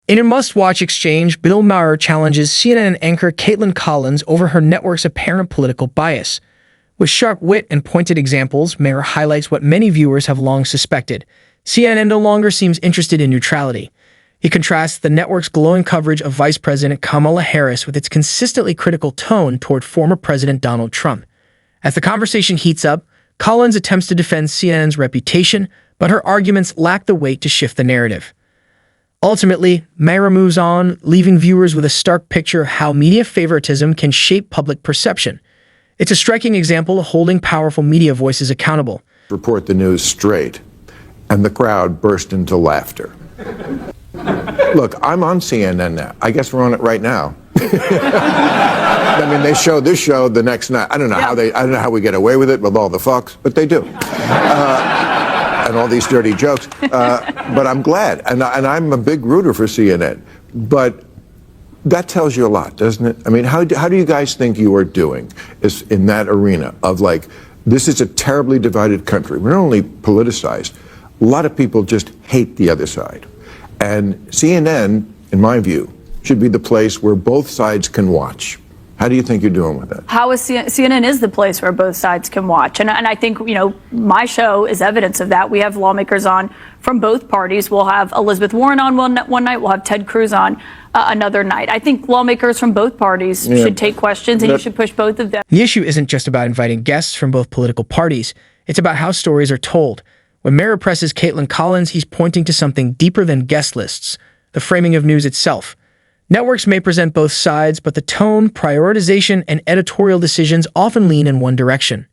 In a must-watch exchange, Bill Maher challenges CNN anchor Kaitlan over her network's apparent political bias. With sharp wit and pointed examples, Maher highlights what many viewers have long suspected. CNN no longer seems interested in neutrality. He contrasts the network's glowing coverage of Vice President Kamala Harris with its consistently critical tone toward former President Donald Trump. As the conversation heats up, Collins attempts to defend CNN's reputation, but her arguments lack the weight to shift the narrative. Ultimately, Maher moves on, leaving viewers with a stark picture of how media favoritism can shape public perception. It's a striking example of holding powerful media voices accountable. Report the news straight, and the crowd burst into laughter. Look, I'm on CNN now. I guess we're on it right now. I mean, they show this show the next night. I don't know how we get away with it with all the fucks, but they do. And all these dirty jokes. But I'm glad, and I'm a big rooter for CNN. But that tells you a lot, doesn't it? I mean, how do you guys think you are doing in that arena of, like, this is a terribly divided country. We're not only politicized, a lot of people just hate the other side. And CNN, in my view, should be the place where both sides can watch. How do you think you're doing with that? How is CNN is the place where both sides can watch. And I think, you know, my show is evidence of that. We have lawmakers on from both parties. We'll have Elizabeth Warren on one night. We'll have Ted Cruz on another night. I think lawmakers from both parties should take questions, and you should push both of them. The issue isn't just about inviting guests from both political parties. It's about how stories are told. When Maher presses Kaitlan, he's pointing to something deeper than guest lists, the framing of news itself. Networks may present both sides, but the tone, prioritization, and editorial decisions often lean in one direction.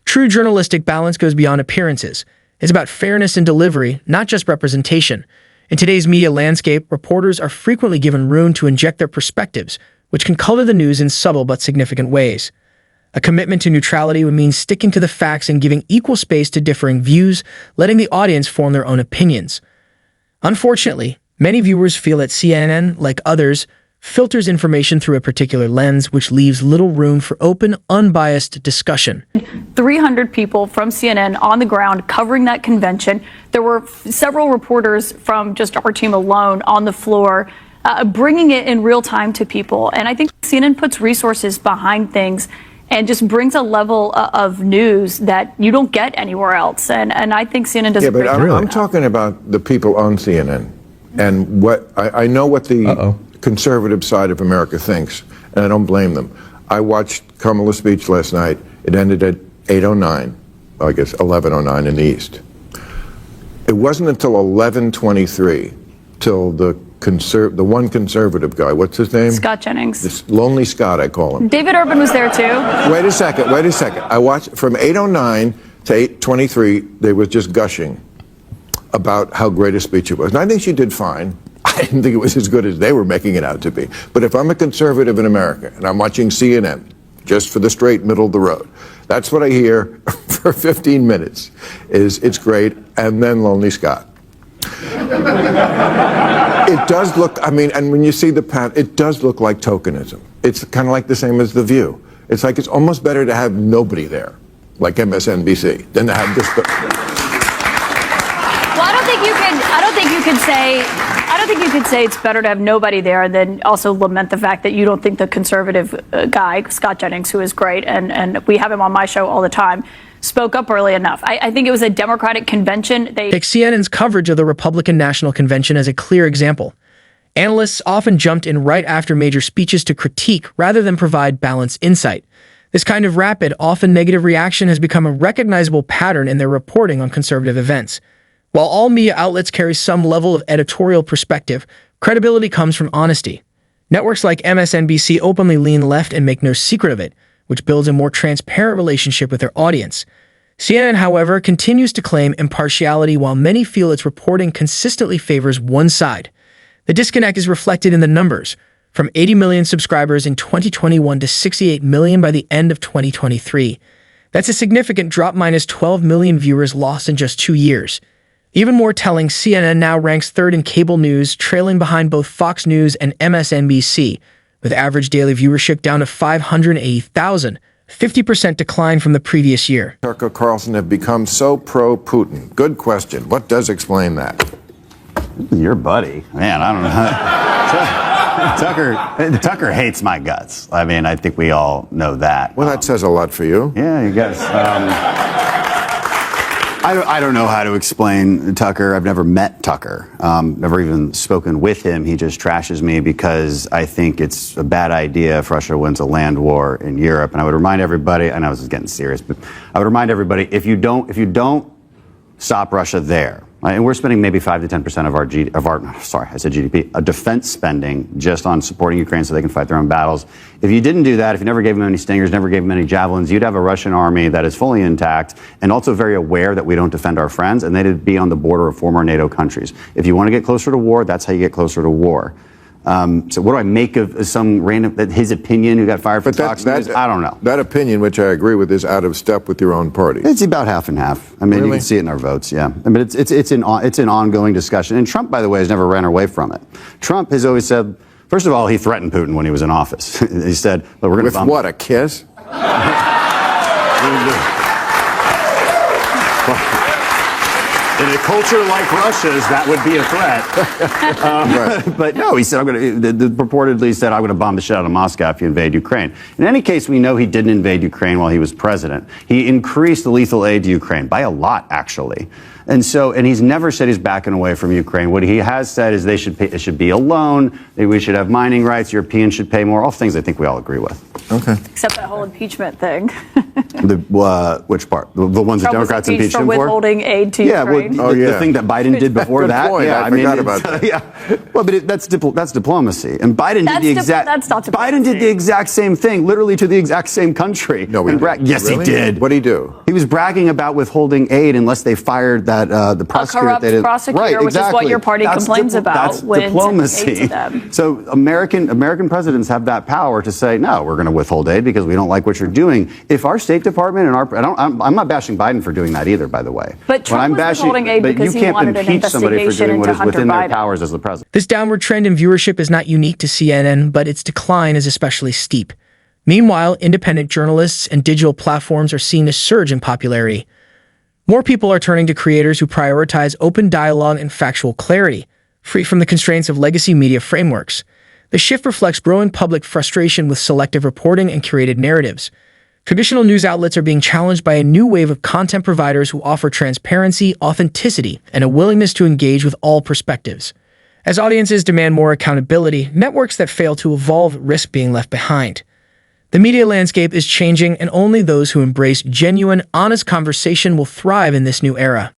True journalistic balance goes beyond appearances. It's about fairness in delivery, not just representation. In today's media landscape, reporters are frequently given room to inject their perspectives, which can color the news in subtle but significant ways. A commitment to neutrality would mean sticking to the facts and giving equal space to differing views, letting the audience form their own opinions. Unfortunately, many viewers feel that CNN, like others, filters information through a particular lens, which leaves little room for open, unbiased discussion. 300 people from CNN on the ground covering that convention. There were several reporters from just our team alone on the floor, bringing it in real time to people. And I think CNN puts resources behind things and just brings a level of news that you don't get anywhere else. And I think CNN does a great job. Yeah, but I'm talking about the people on CNN. And what I know what the conservative side of America thinks, and I don't blame them. I watched Kamala's speech last night. It ended at 8:09, well, I guess 11:09 in the East. It wasn't until 11:23 till the one conservative guy, what's his name? Scott Jennings. This Lonely Scott, I call him. David Urban was there too. Wait a second. I watched from 8:09 to 8:23. They was just gushing about how great a speech it was. And I think she did fine. I didn't think it was as good as they were making it out to be. But if I'm a conservative in America and I'm watching CNN, just for the straight middle of the road, that's what I hear for 15 minutes, is it's great, and then Lonely Scott. It does look, I mean, and when you see the path, it does look like tokenism. It's kind of like the same as The View. It's like it's almost better to have nobody there, like MSNBC, than to have this. Well, I don't think you could say it's better to have nobody there and then also lament the fact that you don't think the conservative guy, Scott Jennings, who is great, and we have him on my show all the time, spoke up early enough. I think it was a Democratic convention. Take CNN's coverage of the Republican National Convention as a clear example. Analysts often jumped in right after major speeches to critique rather than provide balanced insight. This kind of rapid, often negative reaction has become a recognizable pattern in their reporting on conservative events. While all media outlets carry some level of editorial perspective, credibility comes from honesty. Networks like MSNBC openly lean left and make no secret of it, which builds a more transparent relationship with their audience. CNN, however, continues to claim impartiality while many feel its reporting consistently favors one side. The disconnect is reflected in the numbers, from 80 million subscribers in 2021 to 68 million by the end of 2023. That's a significant drop, minus 12 million viewers lost in just 2 years. Even more telling, CNN now ranks third in cable news, trailing behind both Fox News and MSNBC, with average daily viewership down to 580,000, 50% decline from the previous year. Tucker Carlson have become so pro-Putin? Good question. What does explain that? Your buddy, man. I don't know. Tucker hates my guts. I mean, I think we all know that. Well, that says a lot for you. Yeah, you guys. I don't know how to explain Tucker. I've never met Tucker. Never even spoken with him. He just trashes me because I think it's a bad idea if Russia wins a land war in Europe. And I would remind everybody. I know this is getting serious, but I would remind everybody: if you don't stop Russia there, right, and we're spending maybe 5 to 10% of our GDP, defense spending just on supporting Ukraine so they can fight their own battles. If you didn't do that, if you never gave them any Stingers, never gave them any Javelins, you'd have a Russian army that is fully intact and also very aware that we don't defend our friends, and they'd be on the border of former NATO countries. If you want to get closer to war, that's how you get closer to war. So what do I make of some random, his opinion who got fired from Fox News? I don't know. That opinion, which I agree with, is out of step with your own party. It's about half and half. I mean, really? You can see it in our votes, yeah. I mean, it's an ongoing discussion. And Trump, by the way, has never ran away from it. Trump has always said, first of all, he threatened Putin when he was in office. He said, well, we're going to With what, a kiss? In a culture like Russia's, that would be a threat. Right. But no, he said, purportedly said, I'm going to bomb the shit out of Moscow if you invade Ukraine. In any case, we know he didn't invade Ukraine while he was president. He increased the lethal aid to Ukraine by a lot, actually. And he's never said he's backing away from Ukraine. What he has said is it should be a loan, we should have mining rights, Europeans should pay more, all things I think we all agree with. Okay. Except that whole impeachment thing. Which part? The ones that Democrats impeached him for? Withholding aid to Ukraine. The thing that Biden did before that. Point. Yeah, I forgot about that. Yeah. Well, but that's diplomacy. And Biden did the exact. That's not diplomacy. Biden did the exact same thing, literally to the exact same country. No, he didn't. Yes, Really? he did. What'd he do? He was bragging about withholding aid unless they fired the prosecutor. A corrupt prosecutor, right, which is what your party complains about. That's when diplomacy. aid to them. So American presidents have that power to say, no, we're going to withhold aid because we don't like what you're doing. If our State Department and I'm not bashing Biden for doing that either, by the way. But Trump was withholding aid because he wanted an investigation into Hunter within their Biden. powers as the president. This downward trend in viewership is not unique to CNN, but its decline is especially steep. Meanwhile, independent journalists and digital platforms are seeing a surge in popularity. More people are turning to creators who prioritize open dialogue and factual clarity, free from the constraints of legacy media frameworks. The shift reflects growing public frustration with selective reporting and curated narratives. Traditional news outlets are being challenged by a new wave of content providers who offer transparency, authenticity, and a willingness to engage with all perspectives. As audiences demand more accountability, networks that fail to evolve risk being left behind. The media landscape is changing, and only those who embrace genuine, honest conversation will thrive in this new era.